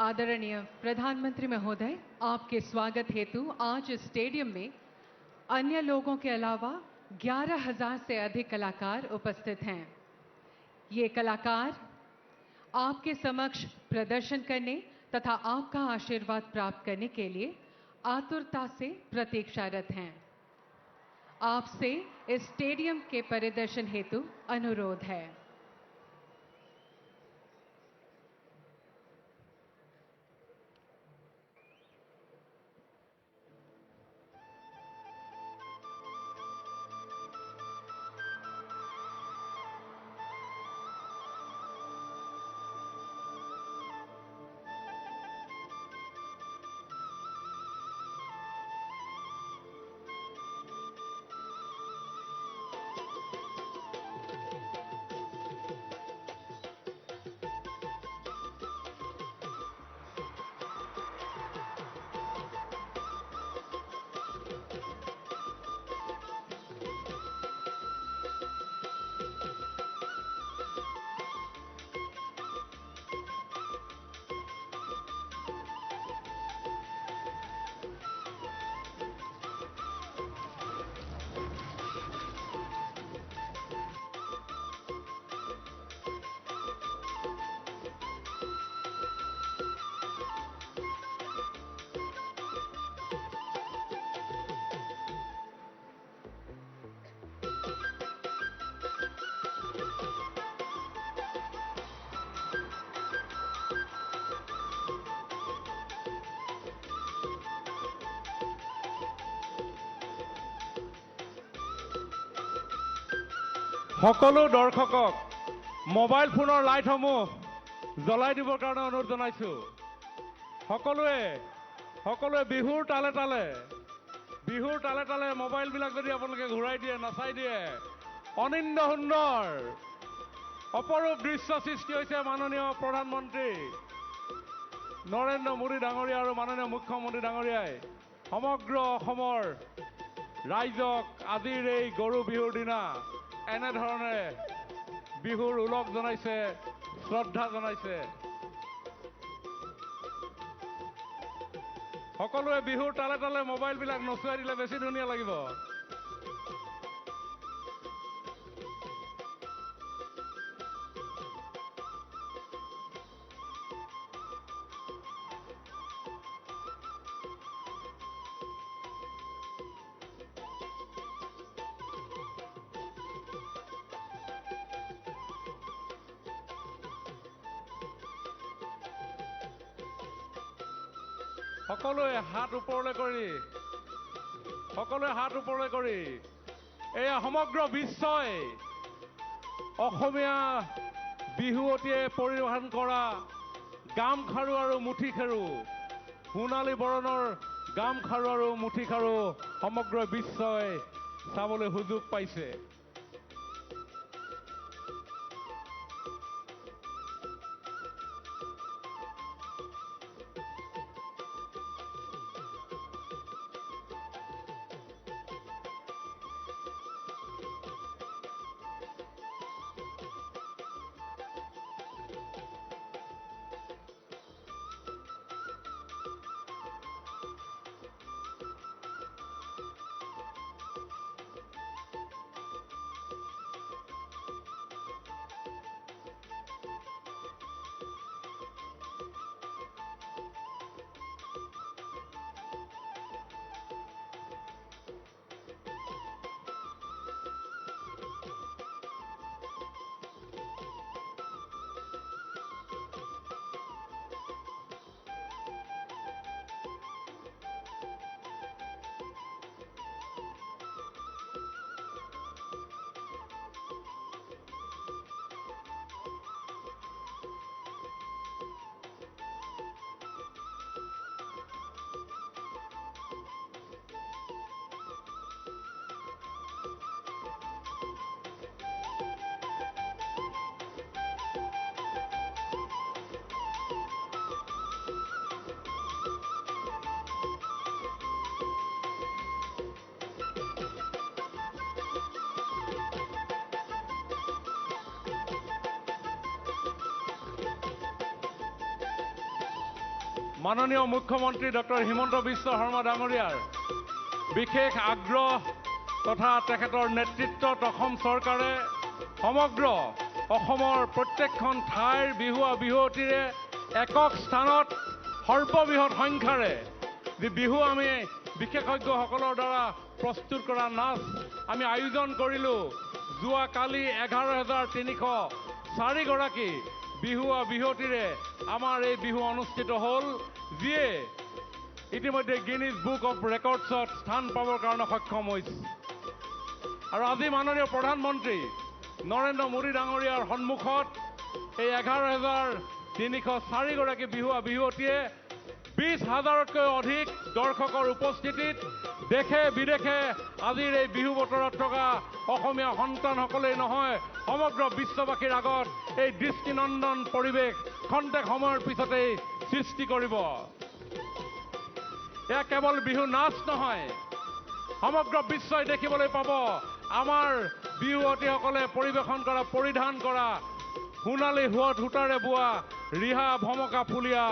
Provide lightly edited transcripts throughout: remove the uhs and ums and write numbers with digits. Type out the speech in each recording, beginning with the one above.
आदरणीय प्रधानमंत्री महोदय, आपके स्वागत हेतु आज इस स्टेडियम में अन्य लोगों के अलावा 11,000 से अधिक कलाकार उपस्थित हैं। ये कलाकार आपके समक्ष प्रदर्शन करने तथा आपका आशीर्वाद प्राप्त करने के लिए आतुरता से प्रतीक्षारत हैं। आपसे इस स्टेडियम के परिदर्शन हेतु अनुरोध है। সকলো দৰ্শকক মোবাইল ফোনৰ লাইটসমূহ জ্বলাই দিবৰ কাৰণে অনুৰোধ জনাইছো। সকলোৱে বিহুৰ তালে তালে মোবাইলবিলাক যদি আপোনালোকে ঘূৰাই দিয়ে, নাচাই দিয়ে, অনিন্দ সুন্দৰ অপৰূপ দৃশ্য সৃষ্টি হৈছে। মাননীয় প্ৰধানমন্ত্ৰী নৰেন্দ্ৰ মোদী ডাঙৰীয়া আৰু মাননীয় মুখ্যমন্ত্ৰী ডাঙৰীয়াই সমগ্ৰ অসমৰ ৰাইজক আজিৰ এই গৰু বিহুৰ দিনা এনেধৰণে বিহুৰ উলগ জনাইছে, শ্ৰদ্ধা জনাইছে। সকলোৱে বিহুৰ তালে মোবাইলবিলাক নচুৱাই দিলে বেছি ধুনীয়া লাগিব। সকলোৱে হাত ওপৰলৈ কৰি এয়া সমগ্ৰ বিশ্বই অসমীয়া বিহুৱতীয়ে পৰিৱেশন কৰা গামখাৰু আৰু মুঠিখাৰু, সোণালী বৰণৰ গামখাৰু আৰু মুঠিখাৰু সমগ্ৰ বিশ্বই চাবলৈ সুযোগ পাইছে। মাননীয় মুখ্যমন্ত্ৰী ডক্টৰ হিমন্ত বিশ্ব শৰ্মা ডাঙৰীয়াৰ বিশেষ আগ্ৰহ তথা তেখেতৰ নেতৃত্বত অসম চৰকাৰে সমগ্ৰ অসমৰ প্ৰত্যেকখন ঠাইৰ বিহুৱা বিহুৱতীৰে একক স্থানত সৰ্ববৃহৎ সংখ্যাৰে যি বিহু আমি বিশেষজ্ঞসকলৰ দ্বাৰা প্ৰস্তুত কৰা নাচ আমি আয়োজন কৰিলোঁ। যোৱাকালি 11,304 গৰাকী বিহুৱা বিহুৱতীৰে আমাৰ এই বিহু অনুষ্ঠিত হ'ল, যিয়ে ইতিমধ্যে গিনিজ বুক অফ ৰেকৰ্ডছত স্থান পাবৰ কাৰণে সক্ষম হৈছে। আৰু আজি মাননীয় প্ৰধানমন্ত্ৰী নৰেন্দ্ৰ মোদী ডাঙৰীয়াৰ সন্মুখত এই 11,304 গৰাকী বিহুৱা বিহুৱতীয়ে 20,000তকৈ অধিক দৰ্শকৰ উপস্থিতিত দেশে বিদেশে আজিৰ এই বিহু বতৰত থকা অসমীয়া সন্তানসকলেই নহয় সমগ্ৰ বিশ্ববাসীৰ আগত এই দৃষ্টিনন্দন পৰিৱেশ খন্তেক সময়ৰ পিছতেই সৃষ্টি কৰিব। এয়া কেৱল বিহু নাচ নহয়, সমগ্ৰ বিশ্বই দেখিবলৈ পাব আমাৰ বিহুৱতীসকলে পৰিৱেশন কৰা পৰিধান কৰা সোণালী সূতাৰে বোৱা ৰিহা ভমকা ফুলীয়া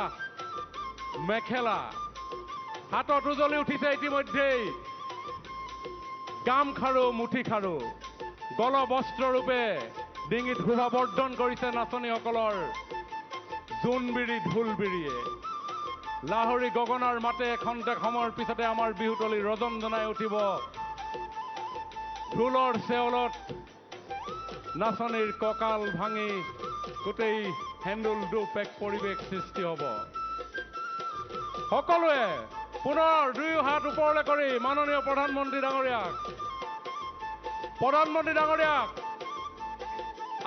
মেখেলা, হাতত উজলি উঠিছে ইতিমধ্যেই গামখাৰু মুঠিখাৰু, গলবস্ত্ৰৰূপে ডিঙিত শোভা বৰ্ধন কৰিছে নাচনীসকলৰ জোনবিৰি ঢোলবিৰিয়ে। লাহৰী গগনাৰ মাতে খন্তেক সময়ৰ পিছতে আমাৰ বিহুতলী ৰজন জনাই উঠিব। ঢোলৰ চেউলত নাচনীৰ কঁকাল ভাঙি গোটেই হেন্দুল দোপ এক পৰিৱেশ সৃষ্টি হ'ব। সকলোৱে পুনৰ দুয়ো হাত ওপৰলৈ কৰি মাননীয় প্ৰধানমন্ত্ৰী ডাঙৰীয়াক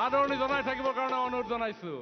আদৰণি জনাই থাকিবৰ কাৰণে অনুৰোধ জনাইছোঁ।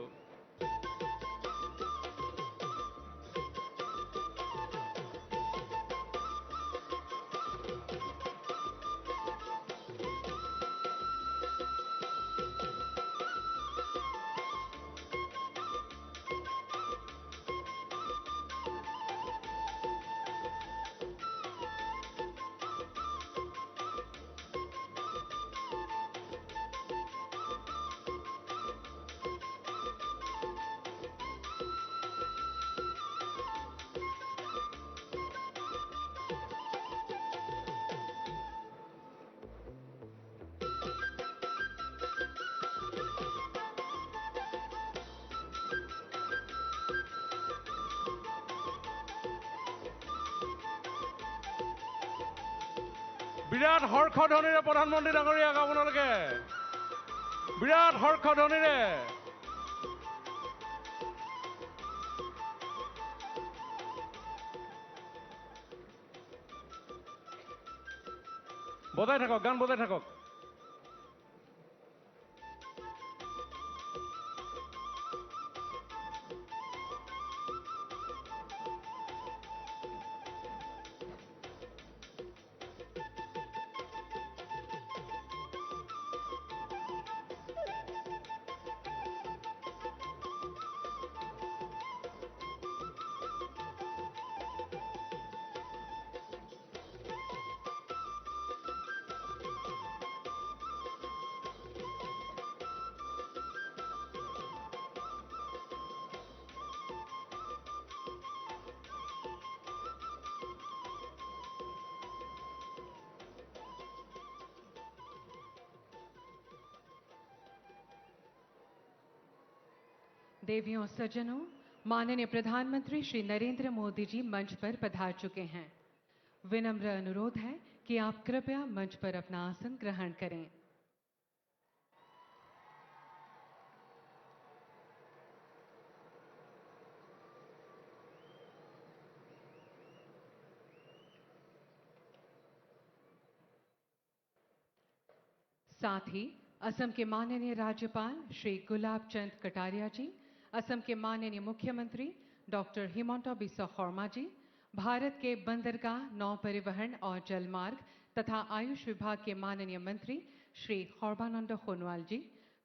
বিৰাট হৰ্ষধ্বনিৰে প্ৰধানমন্ত্ৰী ডাঙৰীয়াক আপোনালোকে বিৰাট হৰ্ষধ্বনিৰে বজাই থাকক, গান বজাই থাকক। देवियों सज्जनों, माननीय प्रधानमंत्री श्री नरेंद्र मोदी जी मंच पर पधार चुके हैं। विनम्र अनुरोध है कि आप कृपया मंच पर अपना आसन ग्रहण करें। साथ ही असम के माननीय राज्यपाल श्री गुलाब चंद कटारिया जी, असम के माननीय मुख्यमंत्री डॉक्टर हिमंता बिस्वा शर्मा जी, भारत के बंदरगाह, नौ परिवहन और जलमार्ग तथा आयुष विभाग के माननीय मंत्री श्री सर्बानंद सोनोवाल जी,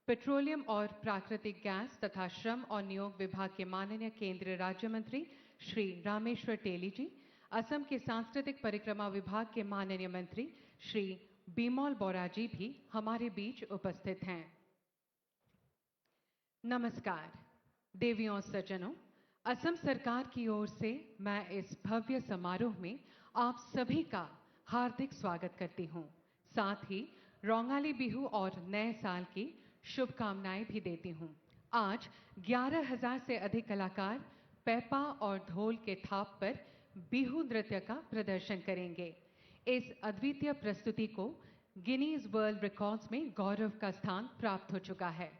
पेट्रोलियम और प्राकृतिक गैस तथा श्रम और नियोग विभाग के माननीय केंद्रीय राज्य मंत्री श्री रामेश्वर तेली जी, असम के सांस्कृतिक परिक्रमा विभाग के माननीय मंत्री श्री बीमल बोरा जी भी हमारे बीच उपस्थित हैं। नमस्कार। देवियों सज्जनों, असम सरकार की ओर से मैं इस भव्य समारोह में आप सभी का हार्दिक स्वागत करती हूं। साथ ही रोंगाली बिहू और नए साल की शुभकामनाएं भी देती हूं। आज 11,000 से अधिक कलाकार पेपा और ढोल के थाप पर बिहू नृत्य का प्रदर्शन करेंगे। इस अद्वितीय प्रस्तुति को गिनीज वर्ल्ड रिकॉर्ड्स में गौरव का स्थान प्राप्त हो चुका है।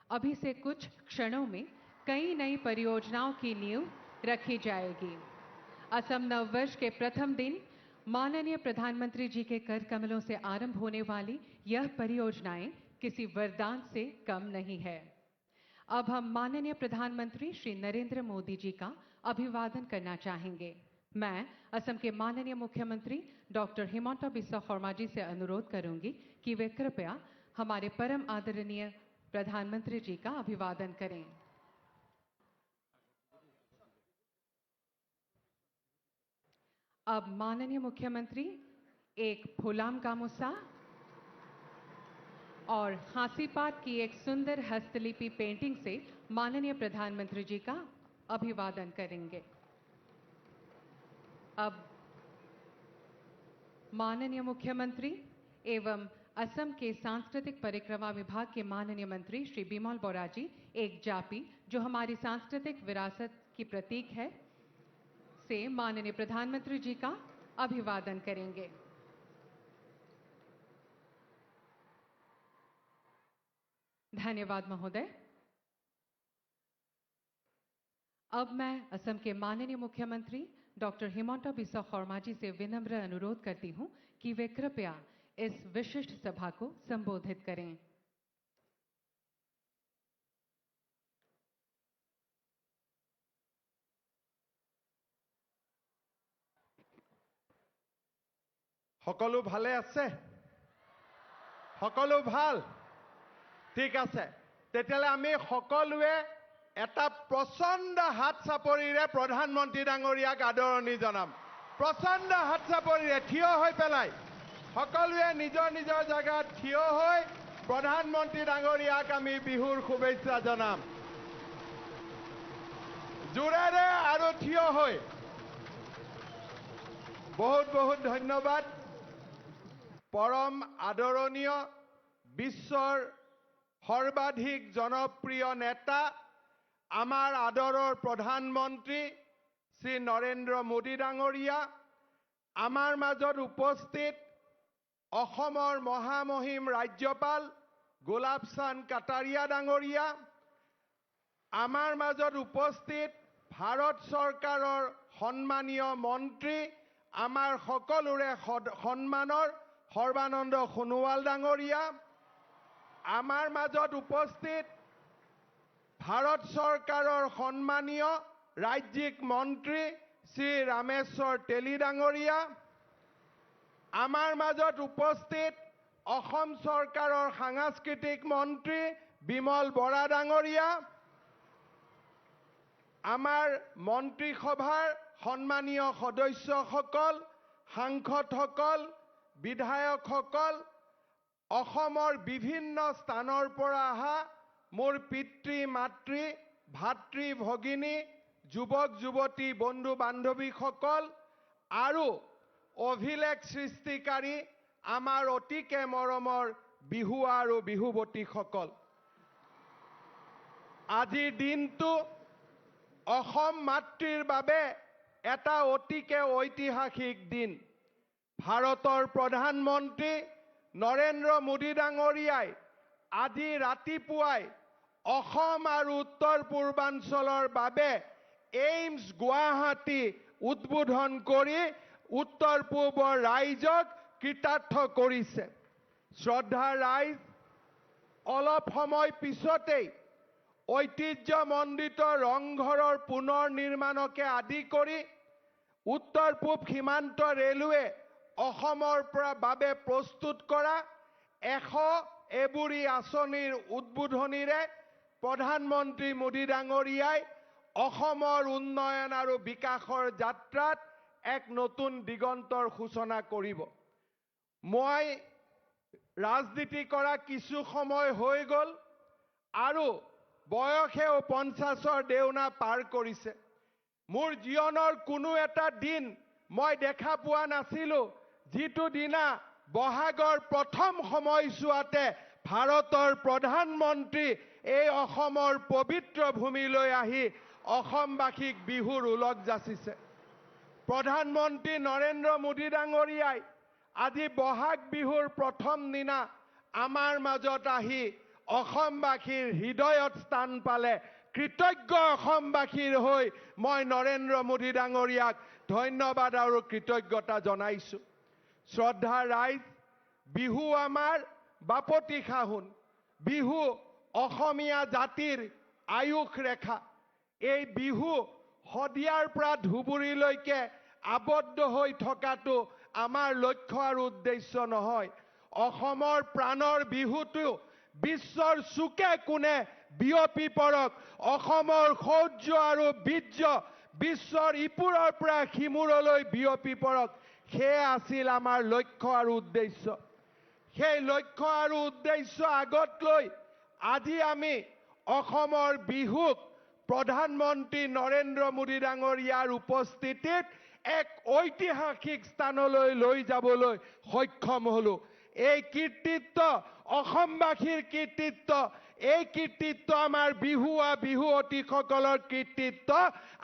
अभी से कुछ क्षणों में कई नई परियोजनाओं की नींव रखी जाएगी। असम नववर्ष के प्रथम दिन माननीय प्रधानमंत्री जी के कर कमलों से आरंभ होने वाली यह परियोजनाएं किसी वरदान से कम नहीं है। अब हम माननीय प्रधानमंत्री श्री नरेंद्र मोदी जी का अभिवादन करना चाहेंगे। मैं असम के माननीय मुख्यमंत्री डॉक्टर हिमंता बिस्वा शर्मा जी से अनुरोध करूंगी कि वे कृपया हमारे परम आदरणीय प्रधानमंत्री जी का अभिवादन करें। अब माननीय मुख्यमंत्री एक फुलाम गामुसा और हासीपात की एक सुंदर हस्तलिपि पेंटिंग से माननीय प्रधानमंत्री जी का अभिवादन करेंगे। अब माननीय मुख्यमंत्री एवं असम के सांस्कृतिक परिक्रमा विभाग के माननीय मंत्री श्री बिमल बोरा जी एक जापी जो हमारी सांस्कृतिक विरासत की प्रतीक है से माननीय प्रधानमंत्री जी का अभिवादन करेंगे। धन्यवाद महोदय। अब मैं असम के माननीय मुख्यमंत्री डॉक्टर हिमंता बिस्वा शर्मा जी से विनम्र अनुरोध करती हूं कि वे कृपया इस विशिष्ट सभा को संबोधित करें। সকলো ভালে আছে? সকলো ভাল? ঠিক আছে। তেতিয়ালে আমি সকলোৱে এটা প্ৰচণ্ড হাত চাপৰিৰে প্ৰধানমন্ত্ৰী ডাঙৰীয়াক আদৰণি জনাম। প্ৰচণ্ড হাত চাপৰিৰে থিয় হৈ পেলাই সকলোৱে নিজৰ নিজৰ জায়গাত থিয় হৈ প্ৰধানমন্ত্ৰী ডাঙৰীয়াক আমি বিহুৰ শুভেচ্ছা জনাম। জোৰেৰে আৰু থিয় হৈ বহুত বহুত ধন্যবাদ। परम आदरणीय विश्वर सर्वाधिक जनप्रिय नेता आमार आदरर प्रधानमंत्री श्री नरेंद्र मोदी डांगरिया आमार माजत उपस्थित अहोमर महामहिम राज्यपाल गुलाब चांद कटारिया डांगरिया आमार माजत उपस्थित भारत सरकारों सम्मानीय मंत्री आमार सकलोरे सम्मानर सर्बानंद सोनोवाल डांगरिया आमार माजत उपस्थित भारत सरकारों सम्मानीय राज्यिक मंत्री श्री रामेश्वर तेली डांगरिया आमार माजत उपस्थित अहोम सरकारों सांस्कृतिक मंत्री बिमल बोरा डांगरिया आमार मंत्रीसभार सम्मानीय सदस्यসকল सांसदসকল विधायकসকল अहोमर विभिन्न स्थानर পৰা আহা मोर पितृ मातृ भातृ भगिनी युवक युवती बंधु बान्धवीসকল আৰু अभिलेख सृष्टिकारी आमार अतिके मरমৰ बिहुआ और बिहुवतीসকল आजिर दिनটো अहोम मातृर बाबे एटा अतिके ऐतिहासिक दिन। भारतर प्रधानमंत्री नरेंद्र मोदी डांगरियाय আজি रातिपुवाय अहोम और उत्तर पूर्वांचलर बाबे एम्स गुवाहाटी उद्बोधन करी उत्तर पूर्वर राइजक कृतार्थ करिছে। श्रद्धा राइज अलप समय पिछते ऐतिह्यमंडित रंगघरर पुनर्निर्माणके आदि करी उत्तर पूर्व सीमांत रेलवे अहोमर बाबे प्रस्तुत करा 100 एबुरी आसनिर उद्बोधनीरे प्रधानमंत्री मोदी डांगरियाय अहोमर उन्नयन और विकासर यात्रात एक नतुन दिगंतर सूचना करिब। मैं राजनीति करा किछु समय हो गल आरो বয়সেও 50ৰ দেউনা পাৰ কৰিছে মোৰ জীৱনৰ কোনো এটা দিন মই দেখা পোৱা নাছিলো যিটো দিনা বহাগৰ প্ৰথম সময়ছোৱাতে ভাৰতৰ প্ৰধানমন্ত্ৰী এই অসমৰ পবিত্ৰ ভূমিলৈ আহি অসমবাসীক বিহুৰ উলগ যাচিছে প্ৰধানমন্ত্ৰী নৰেন্দ্ৰ মোদী ডাঙৰীয়াই আজি বহাগ বিহুৰ প্ৰথম দিনা আমাৰ মাজত আহি অসমবাসীৰ হৃদয়ত স্থান পালে কৃতজ্ঞ অসমবাসীৰ হৈ মই নৰেন্দ্ৰ মোদী ডাঙৰীয়াক ধন্যবাদ আৰু কৃতজ্ঞতা জনাইছো শ্ৰদ্ধা ৰাইজ বিহু আমাৰ বাপতি খাহুন বিহু অসমীয়া জাতিৰ আয়ুস ৰেখা এই বিহু হদিয়াৰ পৰা ধুবুৰীলৈকে আবদ্ধ হৈ থকাটো আমাৰ লক্ষ্য আৰু উদ্দেশ্য নহয় অসমৰ প্ৰাণৰ বিহুটো বিশ্বৰ চুকে কোণে বিয়পি পৰক অসমৰ শৌৰ্য আৰু বীৰ্য বিশ্বৰ ইপুৰৰ পৰা সিমূৰলৈ বিয়পি পৰক সেয়া আছিল আমাৰ লক্ষ্য আৰু উদ্দেশ্য সেই লক্ষ্য আৰু উদ্দেশ্য আগত লৈ আজি আমি অসমৰ বিহুক প্ৰধানমন্ত্ৰী নৰেন্দ্ৰ মোদী ডাঙৰীয়াৰ উপস্থিতিত এক ঐতিহাসিক স্থানলৈ লৈ যাবলৈ সক্ষম হলো এই কীৰ্তিত্ব অসমবাসীৰ কীৰ্তিত্ব এই কীৰ্তিত্ব আমাৰ বিহুৱতীসকলৰ কীৰ্তিত্ব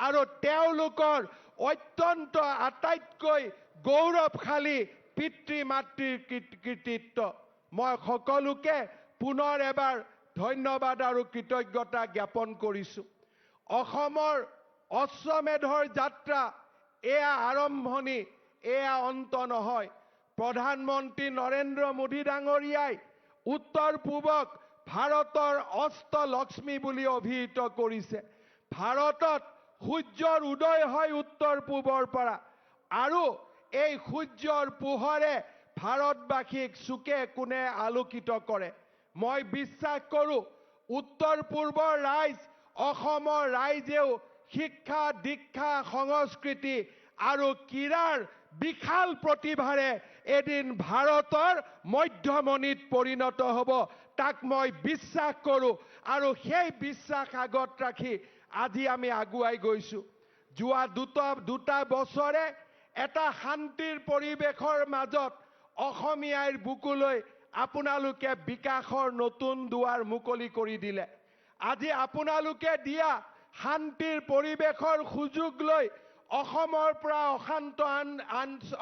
আৰু তেওঁলোকৰ অত্যন্ত আটাইতকৈ গৌৰৱশালী পিতৃ মাতৃৰ কীৰ্তিত্ব মই সকলোকে পুনৰ এবাৰ ধন্যবাদ আৰু কৃতজ্ঞতা জ্ঞাপন কৰিছো অসমৰ অশ্বমেধৰ যাত্ৰা এয়া আৰম্ভণি এয়া অন্ত নহয় প্ৰধানমন্ত্ৰী নৰেন্দ্ৰ মোদী ডাঙৰীয়াই উত্তৰ পূবক ভাৰতৰ অষ্টলক্ষ্মী বুলি অভিহিত কৰিছে ভাৰতত সূৰ্যৰ উদয় হয় উত্তৰ পূবৰ পৰা আৰু এই সূৰ্যৰ পোহৰে ভাৰতবাসীক চুকে কোণে আলোকিত কৰে মই বিশ্বাস কৰো উত্তৰ পূৰ্বৰ ৰাইজ অসমৰ ৰাইজেও শিক্ষা দীক্ষা সংস্কৃতি আৰু ক্ৰীড়াৰ বিশাল প্ৰতিভাৰে এদিন ভাৰতৰ মধ্যমণিত পৰিণত হ'ব তাক মই বিশ্বাস কৰো আৰু সেই বিশ্বাস আগত ৰাখি আজি আমি আগুৱাই গৈছো যোৱা দুটা বছৰে এটা শান্তিৰ পৰিৱেশৰ মাজত অসমীয়াৰ বুকুলৈ আপোনালোকে বিকাশৰ নতুন দুৱাৰ মুকলি কৰি দিলে আজি আপোনালোকে দিয়া শান্তিৰ পৰিৱেশৰ সুযোগ লৈ অসমৰ পৰা অশান্ত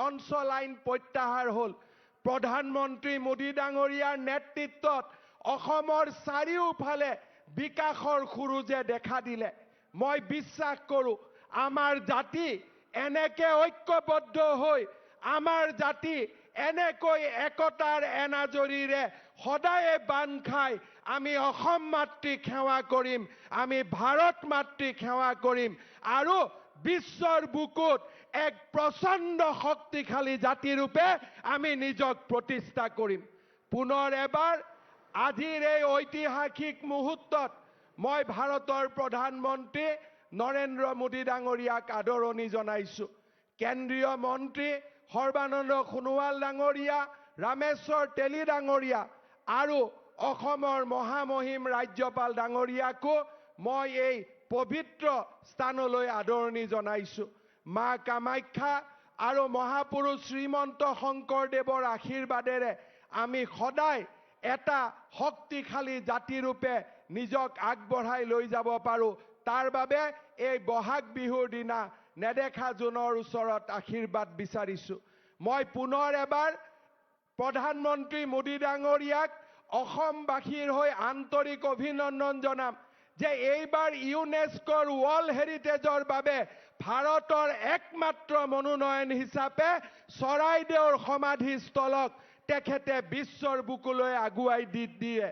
অঞ্চল আইন প্ৰত্যাহাৰ হ'ল প্ৰধানমন্ত্ৰী মোদী ডাঙৰীয়াৰ নেতৃত্বত অসমৰ চাৰিওফালে বিকাশৰ খুৰুজে দেখা দিলে মই বিশ্বাস কৰো আমাৰ জাতি এনেকে ঐক্যবদ্ধ হৈ আমাৰ জাতি এনেকৈ একতাৰ এনাজৰীৰে সদায়ে বান্ধ খাই আমি অসম মাতৃক সেৱা কৰিম আমি ভাৰত মাতৃক সেৱা কৰিম আৰু বিশ্বৰ বুকুত এক প্ৰচণ্ড শক্তিশালী জাতি ৰূপে আমি নিজক প্ৰতিষ্ঠা কৰিম পুনৰ এবাৰ আজিৰ এই ঐতিহাসিক মুহূৰ্তত মই ভাৰতৰ প্ৰধানমন্ত্ৰী নৰেন্দ্ৰ মোদী ডাঙৰীয়াক আদৰণি জনাইছো কেন্দ্ৰীয় মন্ত্ৰী সৰ্বানন্দ সোণোৱাল ডাঙৰীয়া ৰামেশ্বৰ তেলী ডাঙৰীয়া আৰু অসমৰ মহামহিম ৰাজ্যপাল ডাঙৰীয়াকো মই এই পবিত্ৰ স্থানলৈ আদৰণি জনাইছো মা কামাখ্যা আৰু মহাপুৰুষ শ্ৰীমন্ত শংকৰদেৱৰ আশীৰ্বাদেৰে আমি সদায় এটা শক্তিশালী জাতি ৰূপে নিজক আগবঢ়াই লৈ যাব পাৰো তাৰ বাবে এই বহাগ বিহুৰ দিনা নেদেখা জোনৰ ওচৰত আশীৰ্বাদ বিচাৰিছো মই পুনৰ এবাৰ প্ৰধানমন্ত্ৰী মোদী ডাঙৰীয়াক অসমবাসীৰ হৈ আন্তৰিক অভিনন্দন জনাম যে এইবাৰ ইউনেস্কোৰ ৱৰ্ল্ড হেৰিটেজৰ বাবে ভাৰতৰ একমাত্ৰ মনোনয়ন হিচাপে চৰাইদেউৰ সমাধিস্থলক তেখেতে বিশ্বৰ বুকুলৈ আগুৱাই দিয়ে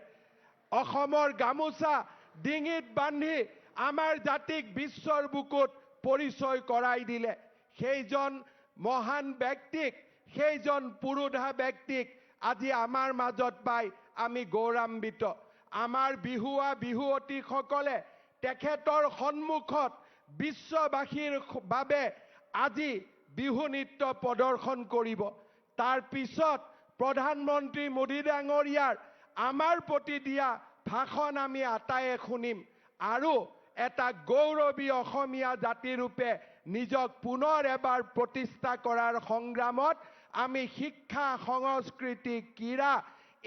অসমৰ গামোচা ডিঙিত বান্ধি আমাৰ জাতিক বিশ্বৰ বুকুত পৰিচয় কৰাই দিলে সেইজন মহান ব্যক্তিক সেইজন পুৰুধা ব্যক্তিক আজি আমাৰ মাজত পাই আমি গৌৰৱান্বিত আমাৰ বিহুৱতীসকলে তেখেতৰ সন্মুখত বিশ্ববাসীৰ বাবে আজি বিহু নৃত্য প্ৰদৰ্শন কৰিব তাৰ পিছত প্ৰধানমন্ত্ৰী মোদী ডাঙৰীয়াৰ আমাৰ প্ৰতি দিয়া ভাষণ আমি আটায়ে শুনিম আৰু এটা গৌৰৱী অসমীয়া জাতিৰূপে নিজক পুনৰ এবাৰ প্ৰতিষ্ঠা কৰাৰ সংগ্ৰামত আমি শিক্ষা সংস্কৃতি ক্ৰীড়া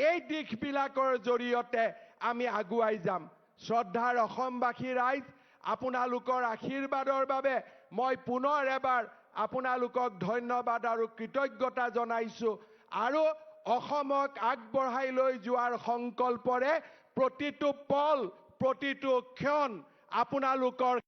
এই দিশবিলাকৰ জৰিয়তে আমি আগুৱাই যাম শ্ৰদ্ধাৰ অসমবাসী ৰাইজ আপোনালোকৰ আশীৰ্বাদৰ বাবে মই পুনৰ এবাৰ আপোনালোকক ধন্যবাদ আৰু কৃতজ্ঞতা জনাইছো আৰু অসমক আগবঢ়াই লৈ যোৱাৰ সংকল্পৰে প্ৰতিটো পল প্ৰতিটো ক্ষণ আপোনালোকৰ